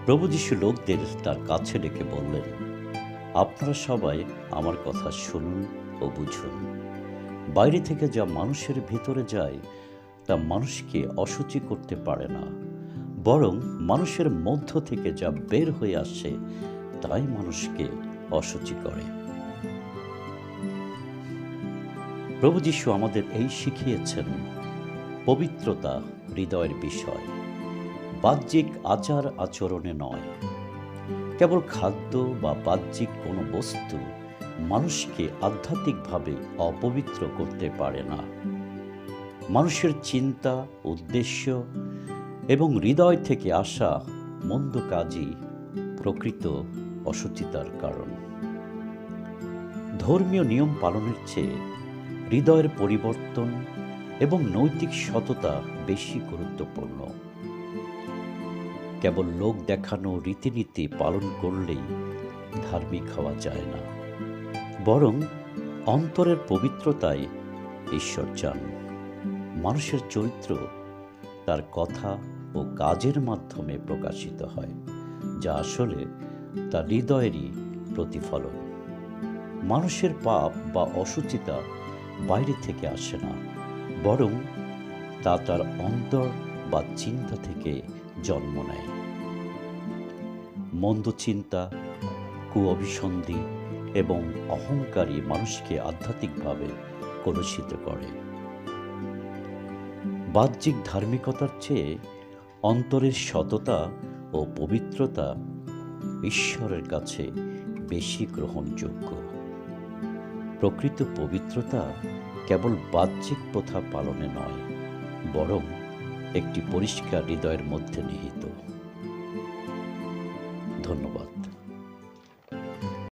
প্রভু যীশু লোকদের তার কাছে ডেকে বললেন, আপনারা সবাই আমার কথা শুনুন ও বুঝুন। বাইরে থেকে যা মানুষের ভিতরে যায় তা মানুষকে অশুচি করতে পারে না, বরং মানুষের মধ্য থেকে যা বের হয়ে আসে তাই মানুষকে অশুচি করে। প্রভু যীশু আমাদের এই শিখিয়েছেন, পবিত্রতা হৃদয়ের বিষয়, বাহ্যিক আচার আচরণে নয়। কেবল খাদ্য বা বাহ্যিক কোনো বস্তু মানুষকে আধ্যাত্মিকভাবে অপবিত্র করতে পারে না। মানুষের চিন্তা, উদ্দেশ্য এবং হৃদয় থেকে আসা মন্দ কাজই প্রকৃত অশুচিতার কারণ। ধর্মীয় নিয়ম পালনের চেয়ে হৃদয়ের পরিবর্তন এবং নৈতিক সততা বেশি গুরুত্বপূর্ণ। কেবল লোক দেখানো রীতিনীতি পালন করলেই ধার্মিক হওয়া যায় না, বরং অন্তরের পবিত্রতায় ঈশ্বর চান। মানুষের চরিত্র তার কথা ও কাজের মাধ্যমে প্রকাশিত হয়, যা আসলে তার হৃদয়েরই প্রতিফলন। মানুষের পাপ বা অশুচিতা বাইরে থেকে আসে না, বরং তা তার অন্তর বা চিন্তা থেকে জন্ম নেয়। মন্দ চিন্তা, কুঅভিসন্ধি এবং অহংকারী মানুষকে আধ্যাত্মিকভাবে কলুষিত করে। বাহ্যিক ধার্মিকতার চেয়ে অন্তরের সততা ও পবিত্রতা ঈশ্বরের কাছে বেশি গ্রহণযোগ্য। প্রকৃত পবিত্রতা কেবল বাহ্যিক প্রথা পালনে নয়, বরং একটি পরিষ্কার হৃদয়ের মধ্যে নিহিত। ধন্যবাদ।